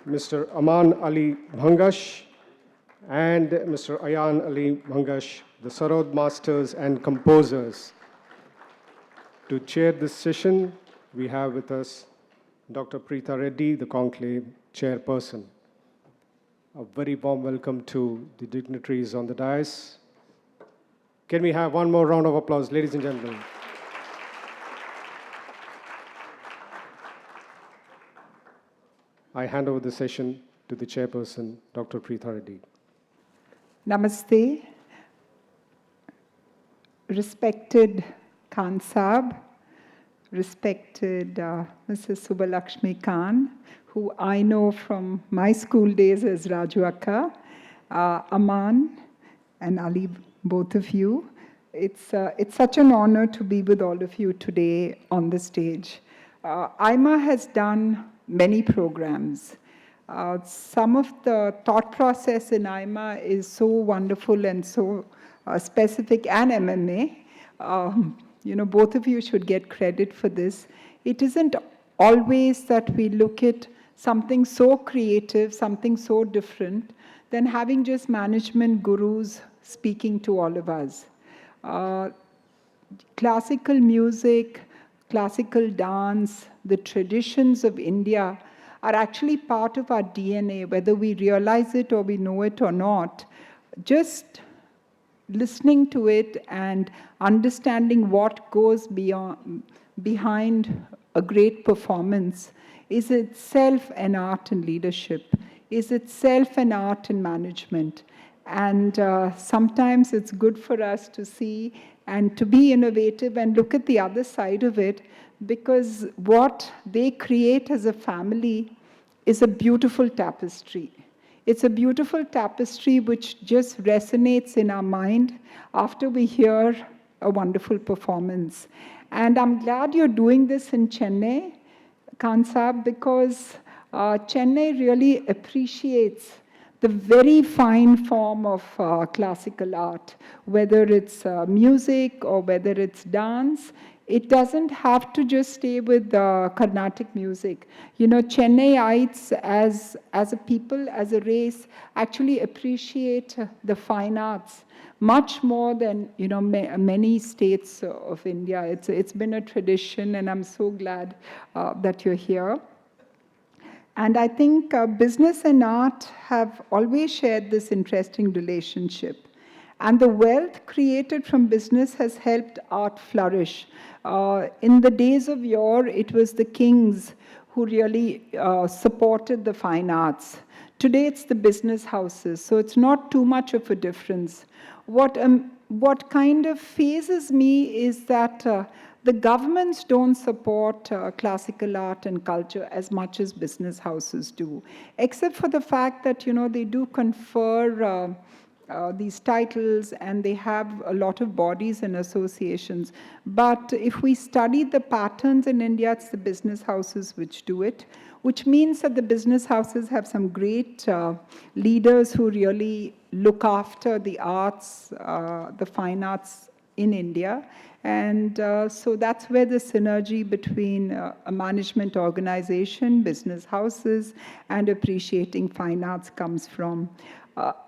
Mr. Aman Ali Bhangash and Mr. Ayan Ali Bhangash, the Sarod Masters and Composers. To chair this session, we have with us Dr. Preetha Reddy, the Conclave Chairperson. A very warm welcome to the dignitaries on the dais. Can we have one more round of applause, ladies and gentlemen? I hand over the session to the chairperson, Dr. Preetha Reddy. Namaste. Respected Khan Saab, respected Mrs. Subbalakshmi Khan, who I know from my school days as Raju Akka, Aman and Ali, both of you. It's such an honor to be with all of you today on the stage. IMA has done many programs. Some of the thought process in IMA is so wonderful and so specific, and MMA. Both of you should get credit for this. It isn't always that we look at something so creative, something so different, than having just management gurus speaking to all of us. Classical music, classical dance, the traditions of India are actually part of our DNA, whether we realize it or we know it or not. Just listening to it and understanding what goes behind a great performance is itself an art in leadership, is itself an art in management. And sometimes it's good for us to see and to be innovative and look at the other side of it, because what they create as a family is a beautiful tapestry. It's a beautiful tapestry which just resonates in our mind after we hear a wonderful performance. And I'm glad you're doing this in Chennai, Khan Saab, because Chennai really appreciates the very fine form of classical art, whether it's music or whether it's dance. It doesn't have to just stay with Carnatic music. Chennaiites as a people, as a race, actually appreciate the fine arts much more than many states of India. It's been a tradition, and I'm so glad that you're here. And I think business and art have always shared this interesting relationship. And the wealth created from business has helped art flourish. In the days of yore, it was the kings who really supported the fine arts. Today, it's the business houses, so it's not too much of a difference. What kind of phases me is that the governments don't support classical art and culture as much as business houses do, except for the fact that, they do confer these titles, and they have a lot of bodies and associations. But if we study the patterns in India, it's the business houses which do it, which means that the business houses have some great leaders who really look after the arts, the fine arts in India. And so that's where the synergy between a management organization, business houses, and appreciating fine arts comes from.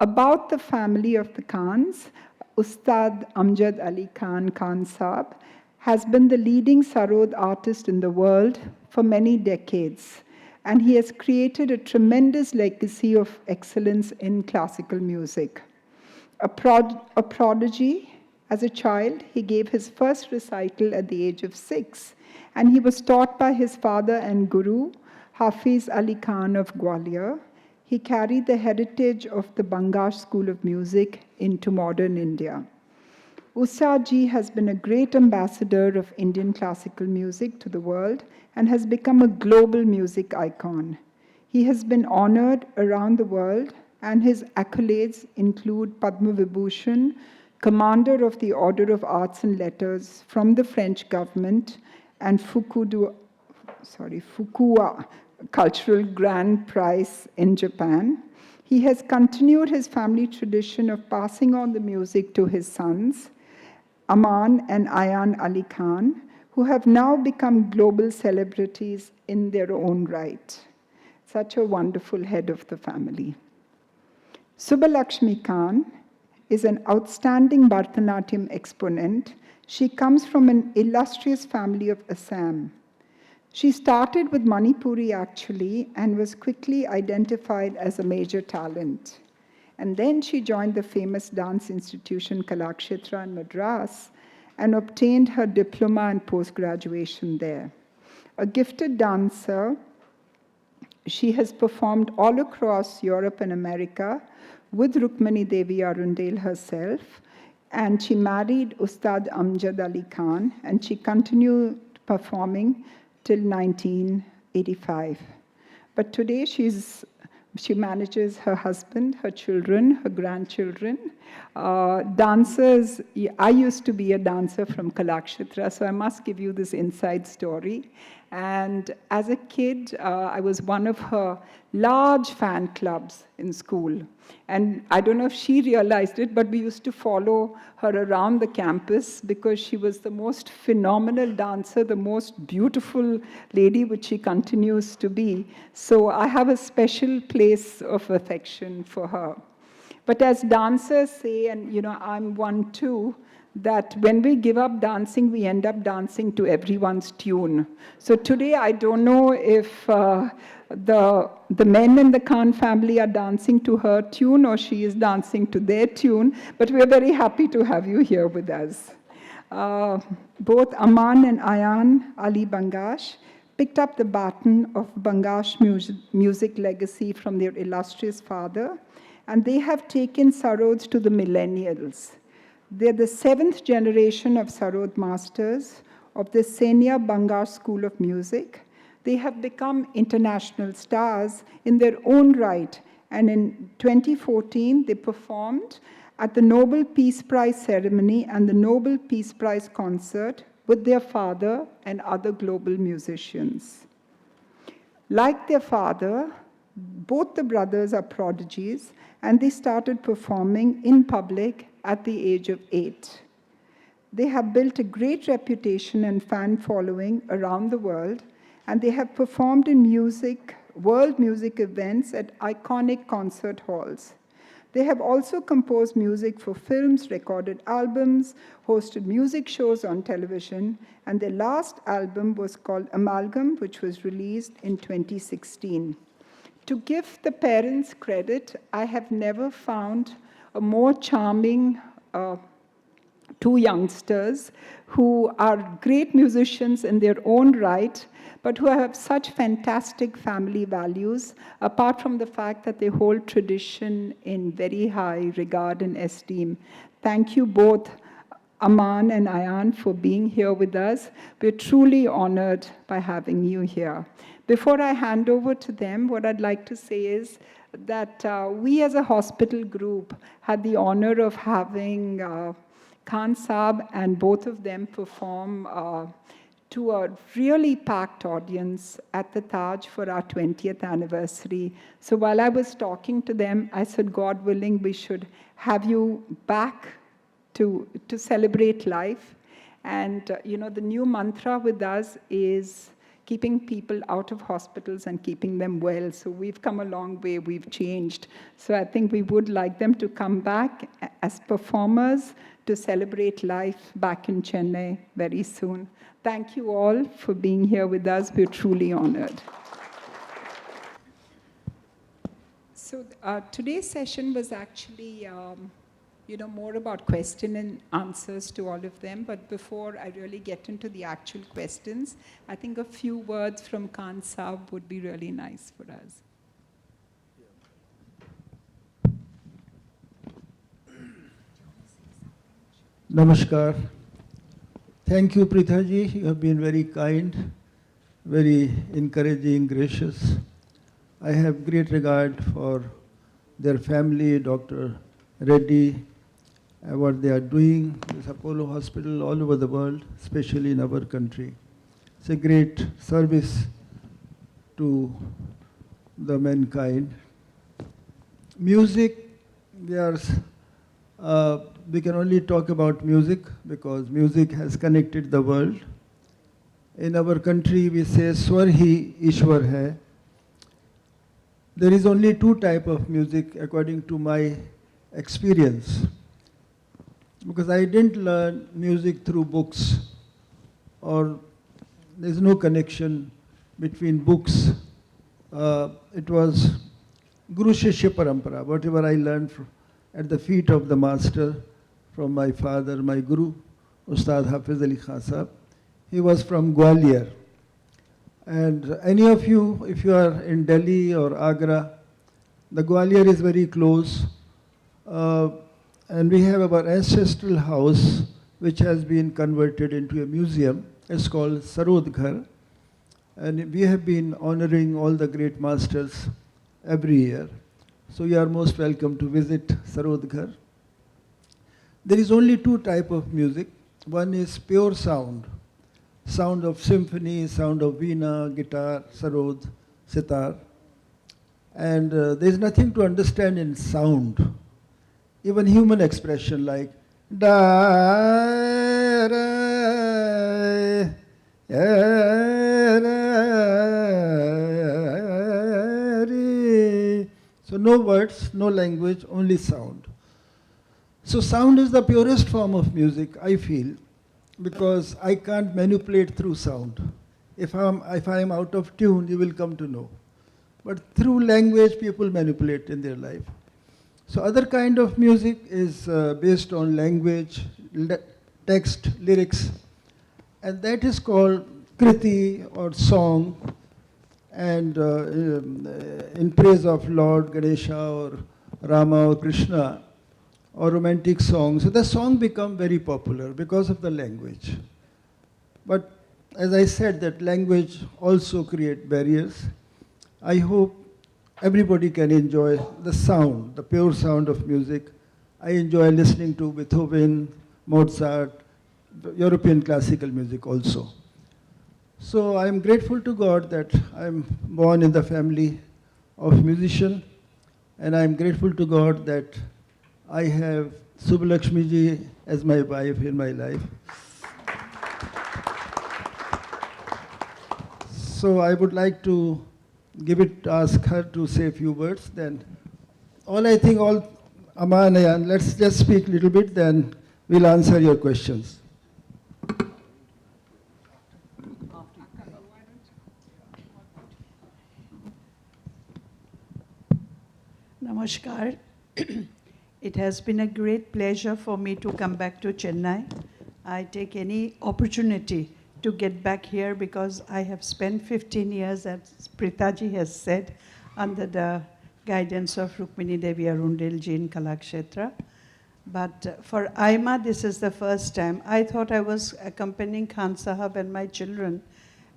About the family of the Khans, Ustad Amjad Ali Khan, Khan Saab, has been the leading Sarod artist in the world for many decades. And he has created a tremendous legacy of excellence in classical music. A prodigy, as a child, he gave his first recital at the age of 6, and he was taught by his father and guru, Hafiz Ali Khan of Gwalior. He carried the heritage of the Bangash school of music into modern India. Ustad ji has been a great ambassador of Indian classical music to the world and has become a global music icon. He has been honored around the world, and his accolades include Padma Vibhushan, Commander of the Order of Arts and Letters from the French government, and Fukuoka Cultural Grand Prize in Japan. He has continued his family tradition of passing on the music to his sons, Aman and Ayan Ali Khan, who have now become global celebrities in their own right. Such a wonderful head of the family. Subbalakshmi Khan is an outstanding Bharatanatyam exponent. She comes from an illustrious family of Assam. She started with Manipuri actually and was quickly identified as a major talent. And then she joined the famous dance institution Kalakshetra in Madras and obtained her diploma and post-graduation there. A gifted dancer, she has performed all across Europe and America with Rukmani Devi Arundel herself, and she married Ustad Amjad Ali Khan, and she continued performing till 1985. But today she manages her husband, her children, her grandchildren. Dancers, I used to be a dancer from Kalakshetra, so I must give you this inside story. And as a kid, I was one of her large fan clubs in school. And I don't know if she realized it, but we used to follow her around the campus because she was the most phenomenal dancer, the most beautiful lady, which she continues to be. So I have a special place of affection for her. But as dancers say, and I'm one too, that when we give up dancing, we end up dancing to everyone's tune. So today, I don't know if the men in the Khan family are dancing to her tune or she is dancing to their tune, but we're very happy to have you here with us. Both Aman and Ayan Ali Bangash picked up the baton of Bangash music legacy from their illustrious father, and they have taken Sarods to the millennials. They're the 7th generation of Sarod masters of the Senia Bangash School of Music. They have become international stars in their own right, and in 2014, they performed at the Nobel Peace Prize ceremony and the Nobel Peace Prize concert with their father and other global musicians. Like their father, both the brothers are prodigies, and they started performing in public at the age of 8. They have built a great reputation and fan following around the world, and they have performed in world music events at iconic concert halls. They have also composed music for films, recorded albums, hosted music shows on television, and their last album was called Amalgam, which was released in 2016. To give the parents credit, I have never found a more charming two youngsters who are great musicians in their own right, but who have such fantastic family values, apart from the fact that they hold tradition in very high regard and esteem. Thank you both, Aman and Ayan, for being here with us. We're truly honored by having you here. Before I hand over to them, what I'd like to say is that we as a hospital group had the honor of having Khan Saab and both of them perform to a really packed audience at the Taj for our 20th anniversary. So while I was talking to them, I said, God willing, we should have you back to celebrate life. And the new mantra with us is keeping people out of hospitals and keeping them well. So we've come a long way, we've changed. So I think we would like them to come back as performers to celebrate life back in Chennai very soon. Thank you all for being here with us. We're truly honored. So today's session was actually more about question and answers to all of them. But before I really get into the actual questions, I think a few words from Khan Saab would be really nice for us. Namaskar. Thank you, Prithaji. You have been very kind, very encouraging, gracious. I have great regard for their family, Dr. Reddy, what they are doing, this Apollo Hospital all over the world, especially in our country. It's a great service to the mankind. Music, we can only talk about music because music has connected the world. In our country, we say Swar hi Ishwar hai. There is only two type of music according to my experience. Because I didn't learn music through books, or there's no connection between books. It was Guru Shishya Parampara, whatever I learned at the feet of the master from my father, my Guru, Ustad Hafiz Ali Khan Sahab. He was from Gwalior. And any of you, if you are in Delhi or Agra, the Gwalior is very close. And we have our ancestral house, which has been converted into a museum. It's called Sarod Ghar. And we have been honoring all the great masters every year. So you are most welcome to visit Sarod Ghar. There is only two type of music. One is pure sound. Sound of symphony, sound of veena, guitar, sarod, sitar. And there is nothing to understand in sound. Even human expression like da, ra, ra, re. So no words, no language, only sound. So sound is the purest form of music, I feel, because I can't manipulate through sound. If I am out of tune, you will come to know. But through language, people manipulate in their life. So other kind of music is based on language, text, lyrics, and that is called kriti or song, and in praise of Lord Ganesha or Rama or Krishna, or romantic songs. So the song become very popular because of the language. But as I said, that language also create barriers. I hope everybody can enjoy the sound, the pure sound of music. I enjoy listening to Beethoven, Mozart, European classical music also. So I am grateful to God that I am born in the family of musician, and I am grateful to God that I have Subbalakshmi ji as my wife in my life. So I would like to ask her to say a few words. Then Aman and let's just speak a little bit, then we'll answer your questions. Namaskar. It has been a great pleasure for me to come back to Chennai. I take any opportunity to get back here because I have spent 15 years, as Pritaji has said, under the guidance of Rukmini Devi Arundel ji in Kalakshetra. But for Aima, this is the first time. I thought I was accompanying Khan Sahab and my children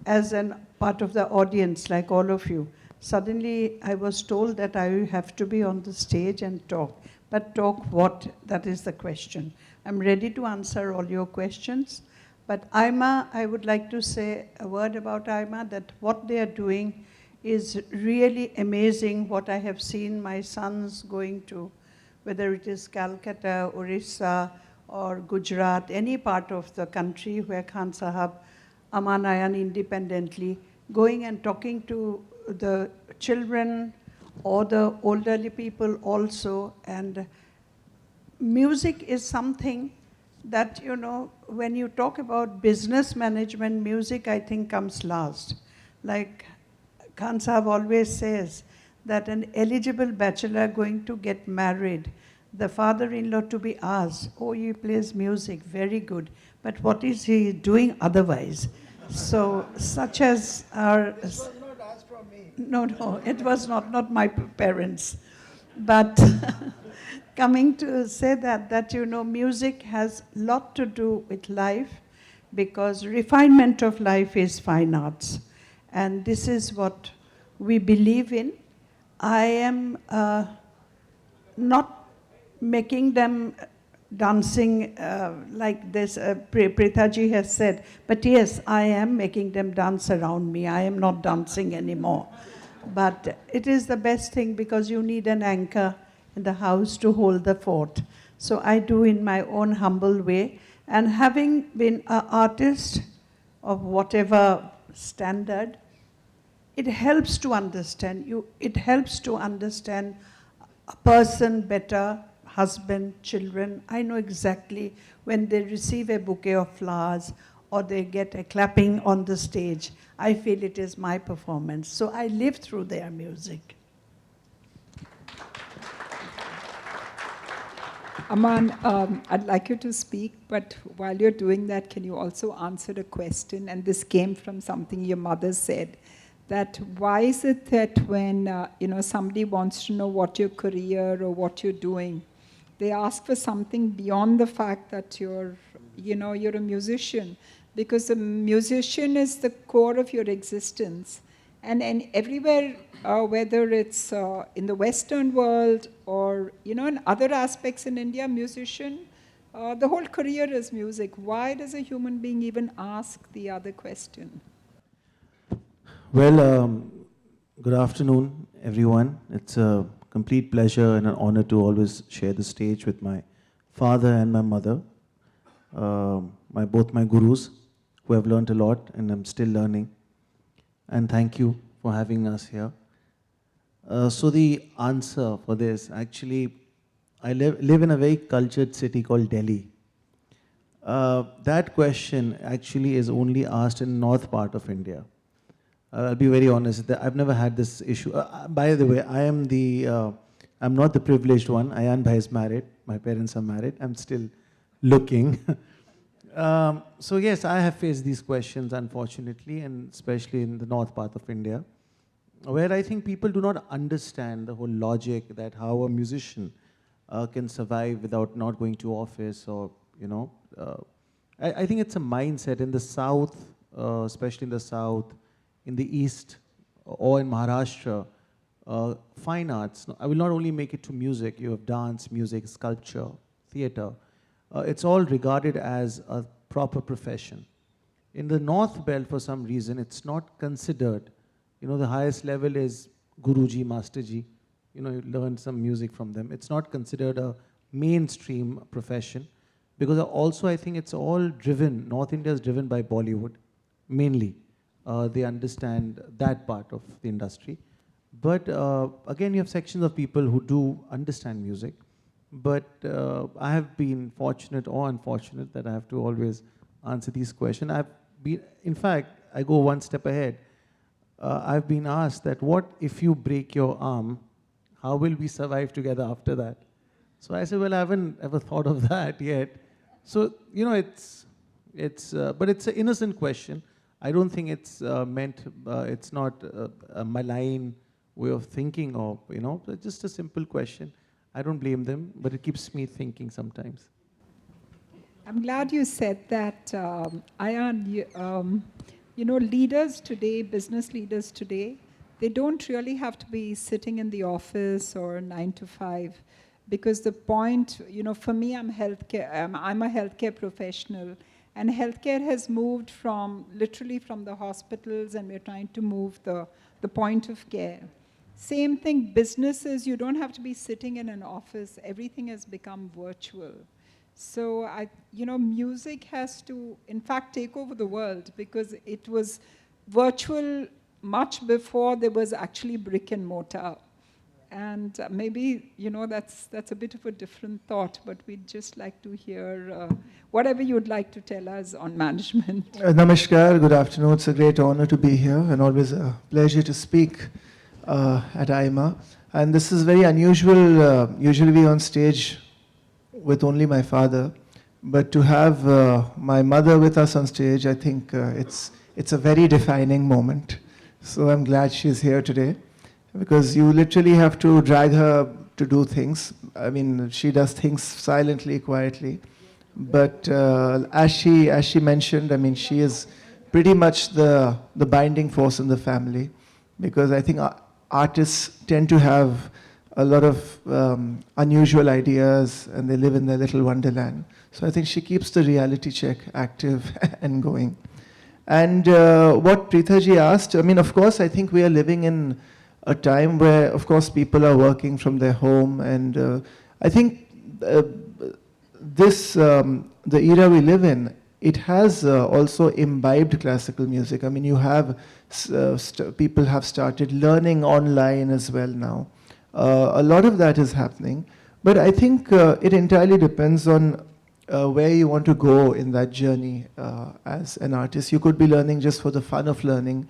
as a part of the audience, like all of you. Suddenly, I was told that I have to be on the stage and talk. But talk what? That is the question. I'm ready to answer all your questions. But Aima, I would like to say a word about Aima, that what they are doing is really amazing. What I have seen my sons going to, whether it is Calcutta, Orissa, or Gujarat, any part of the country where Khan Sahab, Aman Ayan independently, going and talking to the children or the elderly people also. And music is something that, you know, when you talk about business management, music, I think, comes last. Like Khan Sahab always says that an eligible bachelor going to get married, the father-in-law to be asked, oh, he plays music, very good, but what is he doing otherwise? So such as our... This was not asked from me. No, it was not my parents. But coming to say that, you know, music has a lot to do with life, because refinement of life is fine arts. And this is what we believe in. I am not making them dancing like this, Pritaji has said, but yes, I am making them dance around me. I am not dancing anymore. But it is the best thing, because you need an anchor in the house to hold the fort. So I do in my own humble way. And having been an artist of whatever standard, it helps to understand you. It helps to understand a person better, husband, children. I know exactly when they receive a bouquet of flowers or they get a clapping on the stage, I feel it is my performance. So I live through their music. Aman, I'd like you to speak, but while you're doing that, can you also answer a question? And this came from something your mother said, that why is it that when somebody wants to know what your career or what you're doing, they ask for something beyond the fact that you're a musician, because a musician is the core of your existence. And everywhere, whether it's in the Western world or in other aspects in India, musician, the whole career is music. Why does a human being even ask the other question? Well, good afternoon, everyone. It's a complete pleasure and an honor to always share the stage with my father and my mother, both my gurus, who have learned a lot and I'm still learning. And thank you for having us here. So the answer for this, actually, I live in a very cultured city called Delhi. That question actually is only asked in north part of India. I'll be very honest, I've never had this issue. By the way, I'm not the privileged one. Ayan bhai is married. My parents are married. I'm still looking. So yes, I have faced these questions, unfortunately, and especially in the north part of India, where I think people do not understand the whole logic that how a musician can survive without not going to office or, I think it's a mindset in the south, especially in the south, in the east, or in Maharashtra, fine arts. I will not only make it to music, you have dance, music, sculpture, theater. It's all regarded as a proper profession. In the North Belt, for some reason, it's not considered. The highest level is Guruji, Masterji. You learn some music from them. It's not considered a mainstream profession because also I think it's all driven, North India is driven by Bollywood, mainly. They understand that part of the industry. But again, you have sections of people who do understand music. But I have been fortunate or unfortunate that I have to always answer these questions. In fact, I go one step ahead. I've been asked that what if you break your arm, how will we survive together after that? So I said, well, I haven't ever thought of that yet. So, but it's an innocent question. I don't think it's it's not a malign way of thinking or, it's just a simple question. I don't blame them, but it keeps me thinking sometimes. I'm glad you said that, Ayan. Leaders today, business leaders today, they don't really have to be sitting in the office or 9 to 5, because the point, for me, I'm a healthcare professional, and healthcare has moved literally from the hospitals, and we're trying to move the point of care. Same thing, businesses, you don't have to be sitting in an office. Everything has become virtual. So, music has to, in fact, take over the world, because it was virtual much before there was actually brick and mortar. And maybe, that's a bit of a different thought, but we'd just like to hear whatever you'd like to tell us on management. Namaskar, good afternoon. It's a great honor to be here and always a pleasure to speak at IMA. And this is very unusual. Usually we on stage with only my father, but to have my mother with us on stage, I think it's a very defining moment. So I'm glad she's here today, because you literally have to drag her to do things. I mean, she does things silently, quietly. But as she mentioned, I mean, she is pretty much the binding force in the family, because I think artists tend to have a lot of unusual ideas, and they live in their little wonderland. So I think she keeps the reality check active and going. And what Preethaji asked, I mean, of course, I think we are living in a time where, of course, people are working from their home, and I think the era we live in it has also imbibed classical music. I mean, you have people have started learning online as well now. A lot of that is happening, but I think it entirely depends on where you want to go in that journey as an artist. You could be learning just for the fun of learning,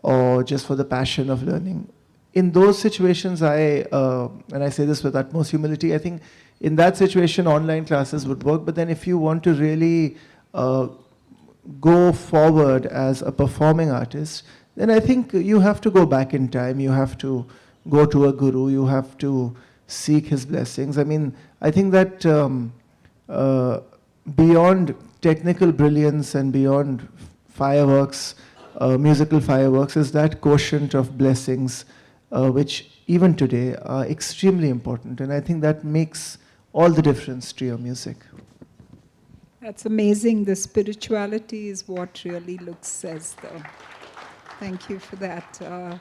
or just for the passion of learning. In those situations, and I say this with utmost humility, I think in that situation, online classes would work. But then if you want to really go forward as a performing artist, then I think you have to go back in time. You have to go to a guru. You have to seek his blessings. I mean, I think that beyond technical brilliance and beyond fireworks, musical fireworks, is that quotient of blessings, which even today are extremely important. And I think that makes all the difference to your music. That's amazing. The spirituality is what really looks as the. Thank you for that.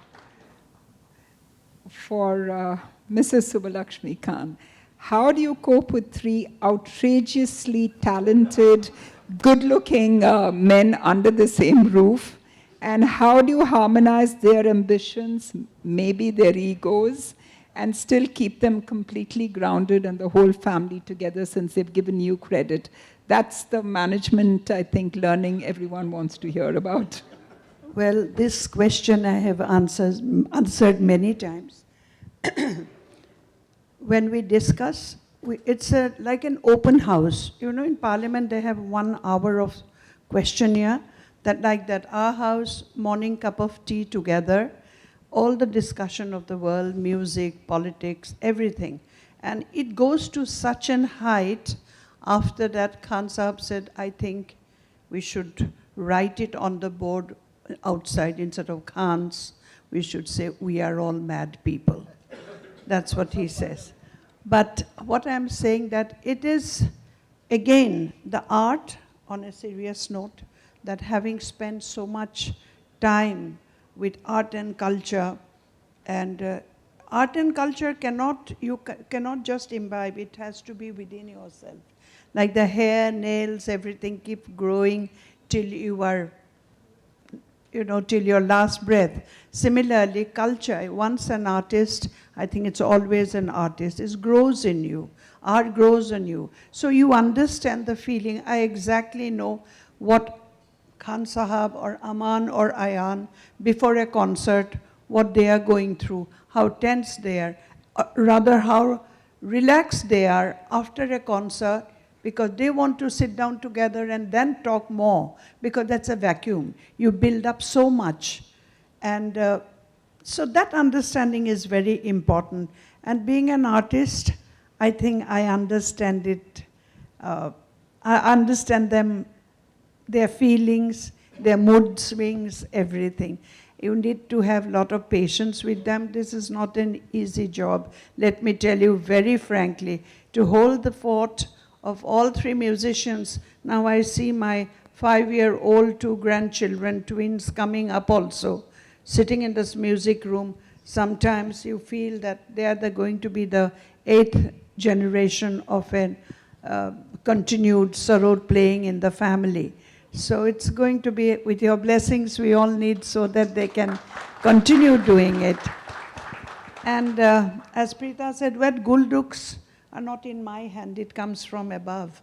For Mrs. Subbalakshmi Khan, how do you cope with three outrageously talented, good-looking men under the same roof? And how do you harmonize their ambitions, maybe their egos, and still keep them completely grounded and the whole family together, since they've given you credit? That's the management, I think, learning everyone wants to hear about. Well, this question I have answered many times. When we discuss, it's like an open house. You know, in Parliament they have 1 hour of questionnaire, that our house, morning cup of tea together, all the discussion of the world, music, politics, everything. And it goes to such an height. After that, Khan Sahab said, I think we should write it on the board outside, instead of Khans, we should say, we are all mad people. That's what he says. But what I'm saying, that it is, again, the art, on a serious note, that having spent so much time with art and culture, and art and culture cannot just imbibe, it has to be within yourself. Like the hair, nails, everything keep growing till you are, till your last breath. Similarly, culture, once an artist, I think it's always an artist, it grows in you. Art grows in you. So you understand the feeling. I exactly know what Khan Sahab or Aman or Ayan, before a concert, what they are going through, how tense they are, rather how relaxed they are after a concert, because they want to sit down together and then talk more, because that's a vacuum. You build up so much. And so that understanding is very important. And being an artist, I think I understand it. I understand them, their feelings, their mood swings, everything. You need to have a lot of patience with them. This is not an easy job. Let me tell you very frankly, to hold the fort of all 3 musicians. Now I see my 5-year-old 2 grandchildren, twins, coming up also, sitting in this music room. Sometimes you feel that they are going to be the 8th generation of a continued sarod playing in the family. So it's going to be, with your blessings, we all need, so that they can continue doing it. And as Preeta said, well, good looks are not in my hand, it comes from above.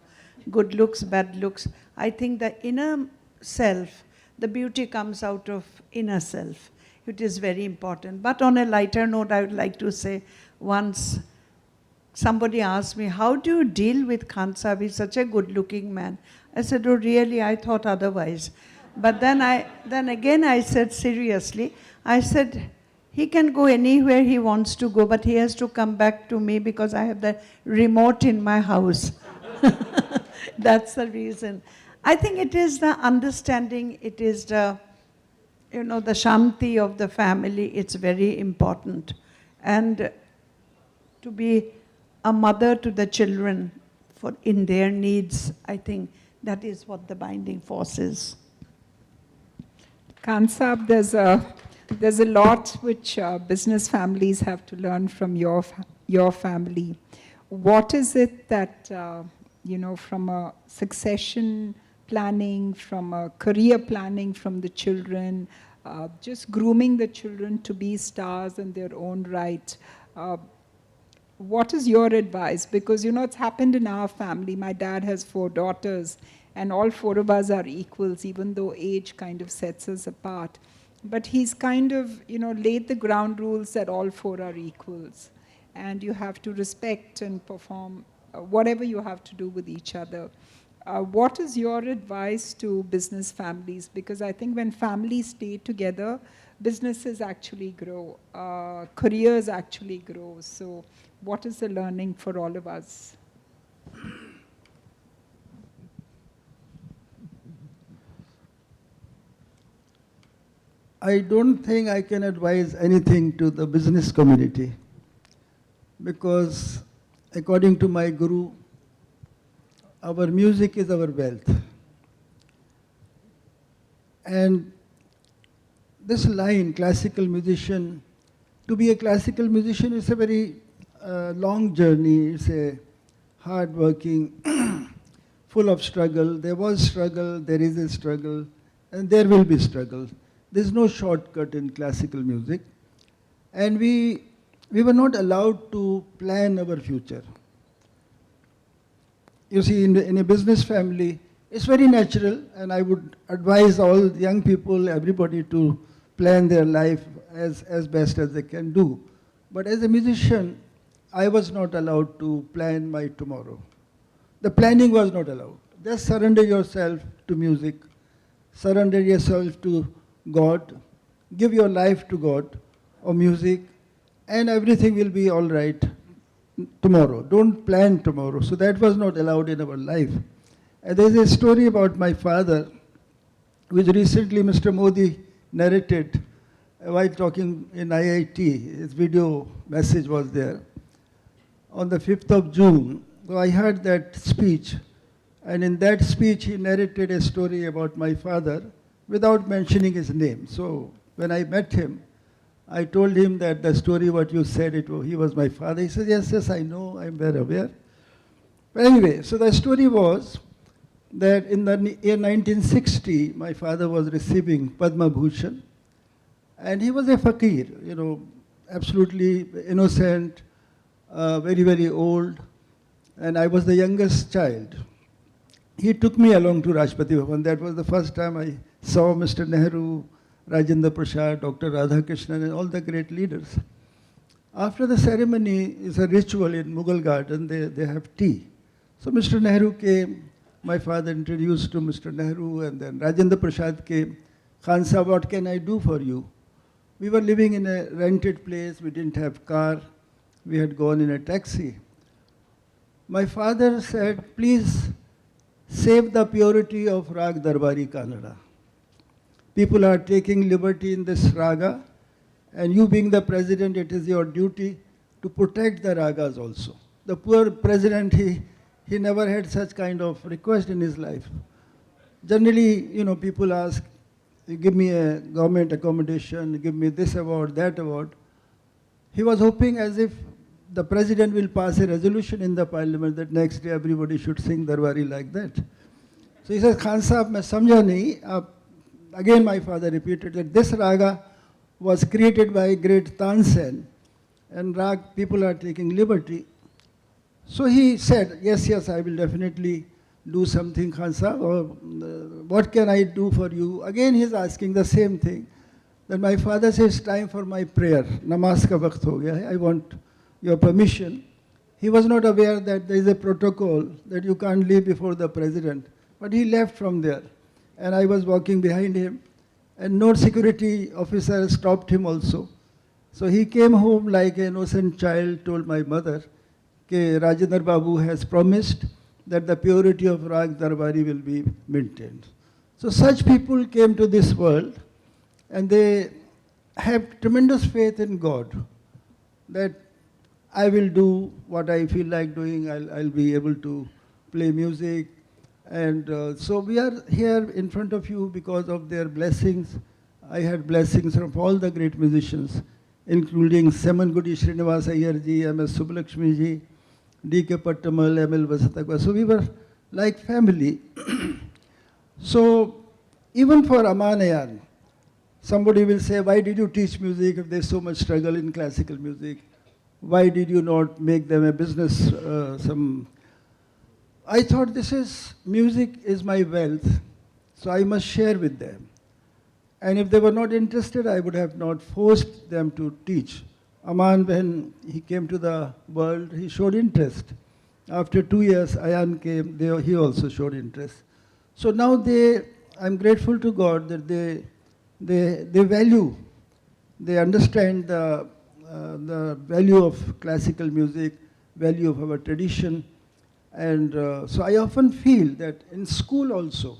Good looks, bad looks. I think the inner self, the beauty comes out of inner self. It is very important. But on a lighter note, I would like to say, once somebody asked me, how do you deal with Khan Sahib? He's such a good-looking man. I said, oh, really? I thought otherwise. But then again I said seriously, I said, he can go anywhere he wants to go, but he has to come back to me because I have the remote in my house. That's the reason. I think it is the understanding, it is the, the shanti of the family, it's very important. And to be a mother to the children in their needs, I think that is what the binding force is. Khan Sahab, there's a lot which business families have to learn from your family. What is it that, from a succession planning, from career planning from the children, just grooming the children to be stars in their own right. What is your advice? Because, you know, it's happened in our family. My dad has 4 daughters, and all 4 of us are equals, even though age kind of sets us apart. But he's kind of, you know, laid the ground rules that all 4 are equals. And you have to respect and perform whatever you have to do with each other. What is your advice to business families? Because I think when families stay together, businesses actually grow, careers actually grow. So what is the learning for all of us? I don't think I can advise anything to the business community because according to my guru, our music is our wealth. And this line, classical musician, to be a classical musician is a very long journey. It's a hard working, full of struggle. There was struggle, there is a struggle, and there will be struggle. There's no shortcut in classical music. And we were not allowed to plan our future. You see, in a business family, it's very natural, and I would advise all young people, everybody to plan their life as best as they can do. But as a musician, I was not allowed to plan my tomorrow. The planning was not allowed. Just surrender yourself to music, surrender yourself to God, give your life to God or music, and everything will be all right tomorrow. Don't plan tomorrow. So that was not allowed in our life. And there's a story about my father, which recently Mr. Modi narrated while talking in IIT. His video message was there. On the 5th of June, so I heard that speech, and in that speech he narrated a story about my father without mentioning his name. So when I met him, I told him that the story what you said, he was my father. He said, yes, I know, I'm very aware. But anyway, so the story was that in the year 1960, my father was receiving Padma Bhushan, and he was a fakir, you know, absolutely innocent, very, very old, and I was the youngest child. He took me along to Rashtrapati Bhavan. That was the first time I saw Mr. Nehru, Rajendra Prasad, Dr. Radhakrishnan, and all the great leaders. After the ceremony is a ritual in Mughal garden, they have tea. So Mr. Nehru came, my father introduced to Mr. Nehru, and then Rajendra Prasad came. Khan Sahab, what can I do for you? We were living in a rented place, we didn't have car, we had gone in a taxi. My father said, please save the purity of Rag Darbari Kannada. People are taking liberty in this raga, and you being the president, it is your duty to protect the ragas also. The poor president, he never had such kind of request in his life. Generally, you know, people ask, give me a government accommodation, give me this award, that award. He was hoping as if the president will pass a resolution in the parliament that next day everybody should sing Darbari like that. So he says, Khan Sahab, main samjha nahi. Again, my father repeated that this raga was created by great Tansen, and rag people are taking liberty. So he said, yes, I will definitely do something, Khan Sahab, or what can I do for you? Again, he's asking the same thing. Then my father says, time for my prayer. Namaz ka waqt ho gaya hai. I want your permission. He was not aware that there is a protocol that you can't leave before the president. But he left from there. And I was walking behind him, and no security officer stopped him also. So he came home like an innocent child, told my mother, that Rajendra Babu has promised that the purity of Rag Darbari will be maintained. So such people came to this world, and they have tremendous faith in God, that I will do what I feel like doing, I'll be able to play music. And so we are here in front of you because of their blessings. I had blessings from all the great musicians, including Semangudi Srinivas Iyer ji, M.S. Subbulakshmi ji, D.K. Pattamal, M.L. Vasatagwa. So we were like family. So even for Amanayan, somebody will say, why did you teach music if there's so much struggle in classical music? Why did you not make them a business? I thought music is my wealth, so I must share with them. And if they were not interested, I would have not forced them to teach. Aman, when he came to the world, he showed interest. After 2 years, Ayan came, he also showed interest. So now I'm grateful to God that they value, they understand the value of classical music, value of our tradition. And so I often feel that in school also,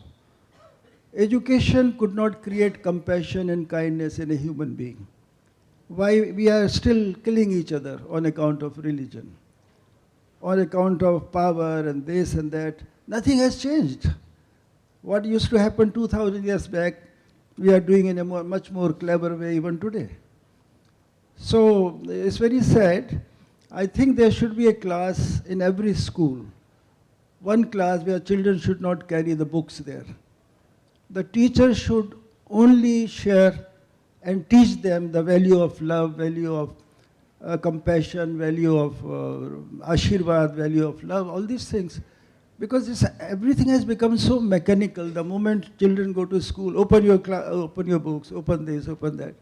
education could not create compassion and kindness in a human being. Why we are still killing each other on account of religion, on account of power and this and that. Nothing has changed. What used to happen 2000 years back, we are doing in a much more clever way even today. So it's very sad. I think there should be a class in every school, one class where children should not carry the books there. The teacher should only share and teach them the value of love, value of compassion, value of ashirvad, value of love, all these things. Because everything has become so mechanical. The moment children go to school, open your books, open this, open that.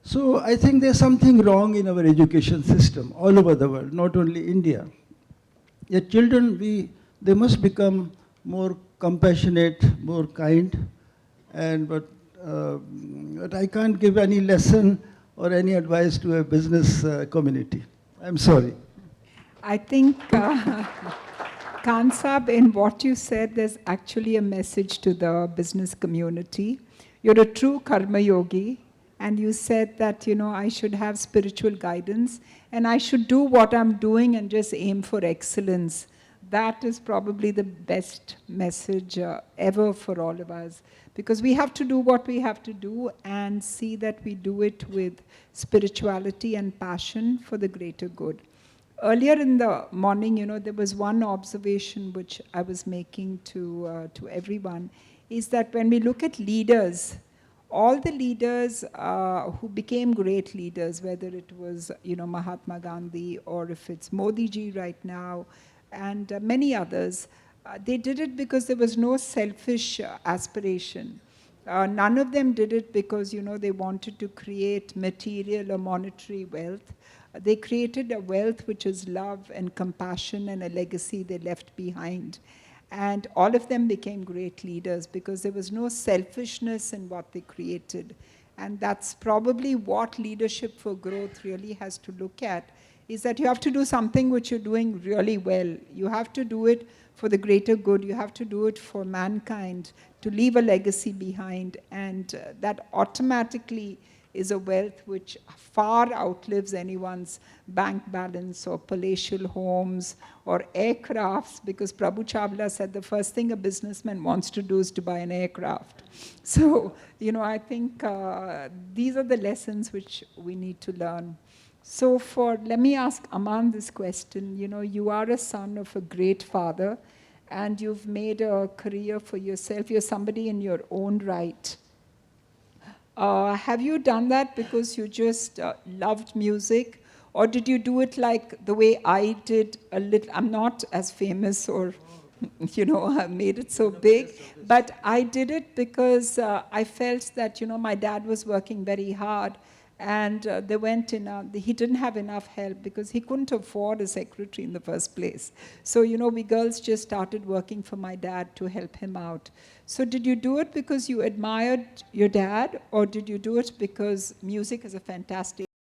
So I think there's something wrong in our education system all over the world, not only India. Yet children, they must become more compassionate, more kind, but I can't give any lesson or any advice to a business community. I'm sorry. I think, Khan Saab, in what you said, there's actually a message to the business community. You're a true karma yogi, and you said that, I should have spiritual guidance, and I should do what I'm doing and just aim for excellence. That is probably the best message ever for all of us. Because we have to do what we have to do and see that we do it with spirituality and passion for the greater good. Earlier in the morning, there was one observation which I was making to everyone, is that when we look at leaders, all the leaders who became great leaders, whether it was Mahatma Gandhi or if it's Modi ji right now, and many others, they did it because there was no selfish aspiration. None of them did it because they wanted to create material or monetary wealth. They created a wealth which is love and compassion and a legacy they left behind. And all of them became great leaders because there was no selfishness in what they created. And that's probably what leadership for growth really has to look at, is that you have to do something which you're doing really well. You have to do it for the greater good. You have to do it for mankind, to leave a legacy behind. And that automatically is a wealth which far outlives anyone's bank balance or palatial homes or aircrafts, because Prabhu Chawla said the first thing a businessman wants to do is to buy an aircraft. So, I think these are the lessons which we need to learn. So let me ask Aman this question. You are a son of a great father, and you've made a career for yourself. You're somebody in your own right. Have you done that because you just loved music? Or did you do it like the way I did a little? I'm not as famous or, I made it so big. But I did it because I felt that, my dad was working very hard. And he didn't have enough help because he couldn't afford a secretary in the first place. So, we girls just started working for my dad to help him out. So did you do it because you admired your dad, or did you do it because music is a fantastic